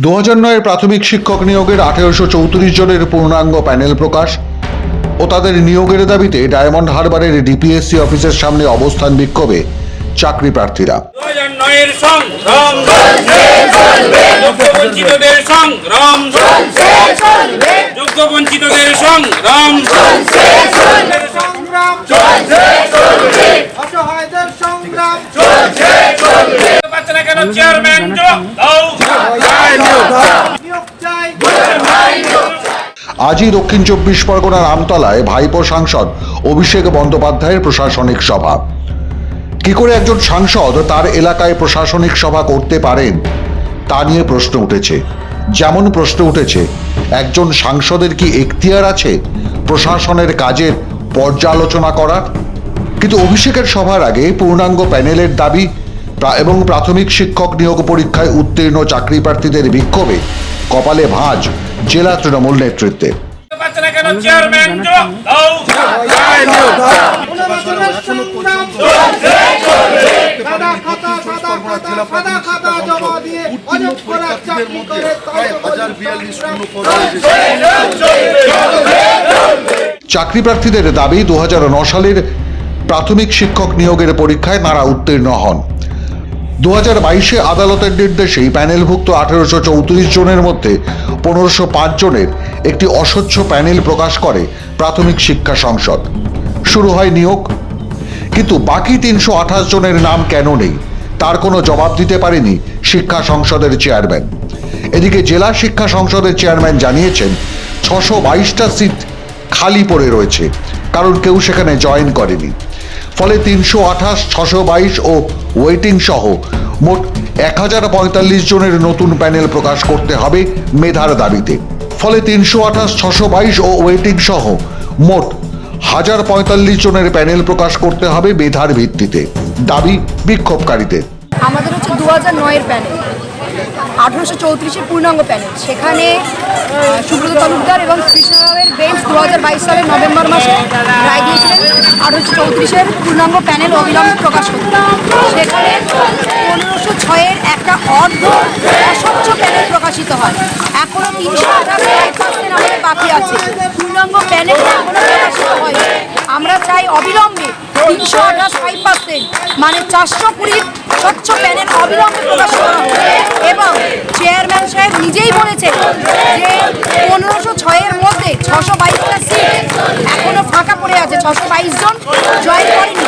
2009 প্রাথমিক শিক্ষক নিয়োগের 1834 জনের পূর্ণাঙ্গ প্যানেল প্রকাশ ও তাদের নিয়োগের দাবিতে ডায়মন্ড হারবারের ডিপিএসসি অফিসের সামনে অবস্থান বিক্ষোভে চাকরি প্রার্থীরা। 2009 সংগ্রাম যোগ্যবঞ্চিতদের সংগ্রাম যোগ্যবঞ্চিতদের সংগ্রাম অসহায়দের সংগ্রাম পাচ্ছে না কেন চেয়ারম্যান যোগ দাও নিয়োগ চাই। আজই দক্ষিণ 24 পরগনার আমতলায় ভাইপো সাংসদ অভিষেক বন্দ্যোপাধ্যায়ের প্রশাসনিক সভা। কি করে একজন সাংসদ তার এলাকায় প্রশাসনিক সভা করতে পারেন তা নিয়ে প্রশ্ন উঠেছে। যেমন প্রশ্ন উঠেছে, একজন সাংসদের কি এখতিয়ার আছে প্রশাসনের কাজের পর্যালোচনা করার? কিন্তু অভিষেকের সভার আগে পূর্ণাঙ্গ প্যানেলের দাবি এবং প্রাথমিক শিক্ষক নিয়োগ পরীক্ষায় উত্তীর্ণ চাকরি প্রার্থীদের বিক্ষোভে কপালে ভাঁজ জেলা তৃণমূল নেতৃত্বে। পাচ্ছে না কেন চেয়ারম্যান যোগ দাও সাদা খাতা জমা দিয়ে অযোগ্যরা চাকরি করে চাকরি প্রার্থীদের দাবি 2009 সালের প্রাথমিক শিক্ষক নিয়োগের পরীক্ষায় তারা উত্তীর্ণ হন। 2022 আদালতের নির্দেশেই প্যানেলভুক্ত 1834 জনের মধ্যে 1505 জনের একটি অস্বচ্ছ প্যানেল প্রকাশ করে প্রাথমিক শিক্ষা সংসদ। শুরু হয় নিয়োগ, কিন্তু বাকি 328 জনের নাম কেন নেই তার কোনো জবাব দিতে পারেনি শিক্ষা সংসদের চেয়ারম্যান। এদিকে জেলা শিক্ষা সংসদের চেয়ারম্যান জানিয়েছেন 622টা সিট খালি পড়ে রয়েছে, কারণ কেউ সেখানে জয়েন করেনি। ফলে 328, 622 ও ওয়েটিং সহ মোট 1045 জনের নতুন প্যানেল প্রকাশ করতে হবে মেধার দাবিতে। ফলে 328, 622 ও ওয়েটিং সহ মোট 1045 জনের প্যানেল প্রকাশ করতে হবে মেধার ভিত্তিতে, দাবি বিক্ষোভকারীদের। আমাদের হচ্ছে 2009 প্যানেল, 1834 পূর্ণাঙ্গ প্যানেল। সেখানে সুব্রত তালুকদার এবং কৃষ্ণরাওয়ের বেঞ্চ 2022 সালের নভেম্বর মাসে রায় দিয়েছিলেন 1834 পূর্ণাঙ্গ প্যানেল অবিলম্বে প্রকাশ করতে। সেখানে 1506 একটা অস্বচ্ছ প্যানেল প্রকাশিত হয়। এখনো 358% আমাদের বাকি আছে। পূর্ণাঙ্গ প্যানেল এখনো প্রকাশিত হয়। আমরা চাই অবিলম্বে 328% মানে 420 স্বচ্ছ প্যানেল অবিলম্বে প্রকাশ করা হবে। এবং চেয়ারম্যান সাহেব নিজেই বলেছেন যে 1506-এর মধ্যে 622টা সিট এখনো ফাঁকা পড়ে আছে, 622 জন জয়েন করেনি।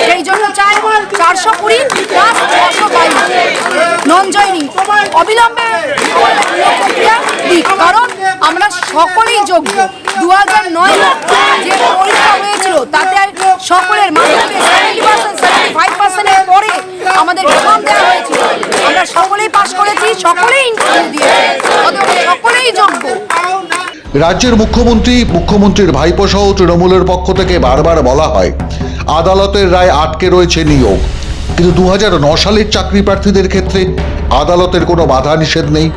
সেই জন্য চাই 420 প্লাস 622 নন জয়নিং অবিলম্বে প্রক্রিয়া দিক, কারণ আমরা সকলেই যোগ্য। 2009 যে পরীক্ষা হয়েছিল তাতে সকলের মাধ্যমে 75%-এর পরে আমাদের এক্সাম দেওয়া হয়েছিল। আমরা সকলেই পাশ করেছি, সকলেই ইন্টারভিউ দিয়েছি, সকলেই যোগ্য। রাজ্যের মুখ্যমন্ত্রীর ভাইপো সহ তৃণমূলের পক্ষ থেকে বারবার বলা হয় আদালতের রায় আটকে রয়েছে নিয়োগ, কিন্তু 2009 সালের চাকরি প্রার্থীদের ক্ষেত্রে আদালতের কোনো বাধা নিষেধ নেই।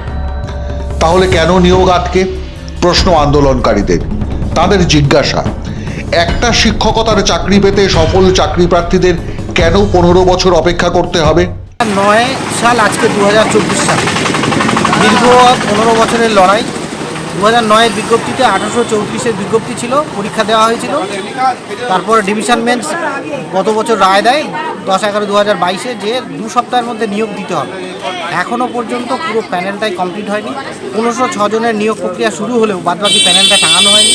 তাহলে কেন নিয়োগ আটকে? প্রশ্ন আন্দোলনকারীদের। তাদের জিজ্ঞাসা, একটা শিক্ষকতার চাকরি পেতে সফল চাকরি প্রার্থীদের কেন 15 বছর অপেক্ষা করতে হবে? 2009 সাল আজকে 2024 সাল, দীর্ঘ 15 বছরের লড়াই। 2009-এর বিজ্ঞপ্তিতে 1834-এর বিজ্ঞপ্তি ছিল, পরীক্ষা দেওয়া হয়েছিল। তারপর ডিভিশন বেঞ্চ গত বছর রায় দেয় 10/11/2022-এ যে 2 সপ্তাহের মধ্যে নিয়োগ দিতে হবে। এখনও পর্যন্ত পুরো প্যানেলটাই কমপ্লিট হয়নি। 1506 জনের নিয়োগ প্রক্রিয়া শুরু হলেও বাদবাকি প্যানেলটা টাঙানো হয়নি।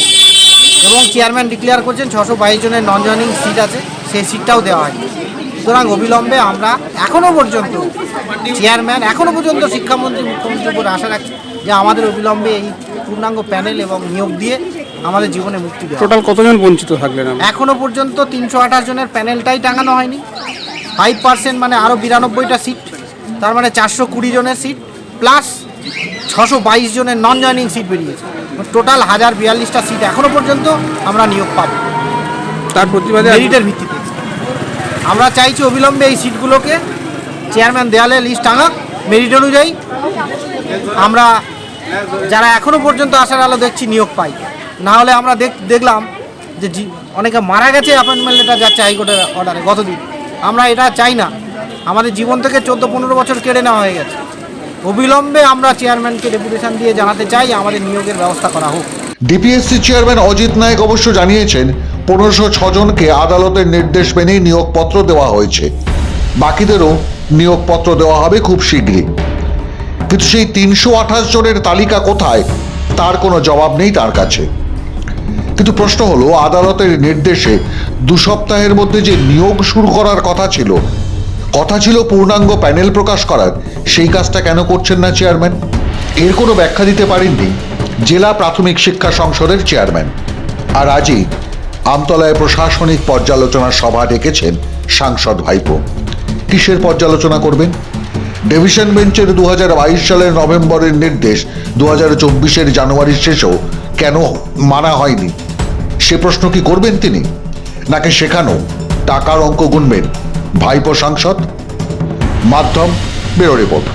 এবং চেয়ারম্যান ডিক্লেয়ার করছেন 622 জনের নন জয়নিং সিট আছে, সেই সিটটাও দেওয়া হয়নি। সুতরাং অবিলম্বে আমরা এখনও পর্যন্ত শিক্ষামন্ত্রী মুখ্যমন্ত্রীর উপর আশা রাখছি যে আমাদের অবিলম্বে এই পূর্ণাঙ্গ প্যানেল এবং নিয়োগ দিয়ে আমাদের জীবনে মুক্তি দেওয়া। টোটাল কতজন বঞ্চিত থাকলেন? এখনও পর্যন্ত 328 জনের প্যানেলটাই টাঙানো হয়নি। 5% মানে আরও 92টা সিট, তার মানে 420 জনের সিট প্লাস 622 জনের নন জয়নিং সিট বেরিয়েছে। টোটাল 1042টা সিট এখনও পর্যন্ত আমরা নিয়োগ পাব তার প্রতিবাদে মেরিটের ভিত্তিতে। আমরা চাইছি অবিলম্বে এই সিটগুলোকে চেয়ারম্যান দেয়ালে লিস্ট টাঙাক, মেরিট অনুযায়ী আমরা যারা এখনও পর্যন্ত আশার আলো দেখছি নিয়োগ পাই। না হলে আমরা দেখলাম যে অনেকে মারা গেছে অ্যাপয়েন্টমেন্ট লেটার যাচ্ছে হাইকোর্টের অর্ডারে গতদিন। আমরা এটা চাই না। আমাদের জীবন থেকে 14-15 বছর কেড়ে নেওয়া হয়ে গেছে। অবিলম্বে আমরা চেয়ারম্যানকে ডেপুটেশন দিয়ে জানাতে চাই আমাদের নিয়োগের ব্যবস্থা করা হোক। ডিপিএসসি চেয়ারম্যান অজিত নায়েক অবশ্য জানিয়েছেন 1506 জনকে আদালতের নির্দেশ মেনেই নিয়োগপত্র দেওয়া হয়েছে, বাকিদেরও নিয়োগপত্র দেওয়া হবে খুব শীঘ্রই। কিন্তু সেই 328 জনের তালিকা কোথায় তার কোনো জবাব নেই তার কাছে। কিন্তু প্রশ্ন হলো, আদালতের নির্দেশে 2 সপ্তাহের মধ্যে যে নিয়োগ শুরু করার কথা ছিল পূর্ণাঙ্গ প্যানেল প্রকাশ করার, সেই কাজটা কেন করছেন না চেয়ারম্যান? এর কোনো ব্যাখ্যা দিতে পারেননি জেলা প্রাথমিক শিক্ষা সংসদের চেয়ারম্যান। আর আজই আমতলায় প্রশাসনিক পর্যালোচনা সভা ডেকেছেন সাংসদ ভাইপো। কিসের পর্যালোচনা করবেন? ডিভিশন বেঞ্চের 2022 সালের নভেম্বরের নির্দেশ 2024 জানুয়ারির শেষেও কেন মানা হয়নি, সে প্রশ্ন কি করবেন তিনি? নাকি সেখানেও টাকার অঙ্ক গুনবেন ভাইপো সাংসদ? মাধ্যম ব্যুরো রিপোর্ট।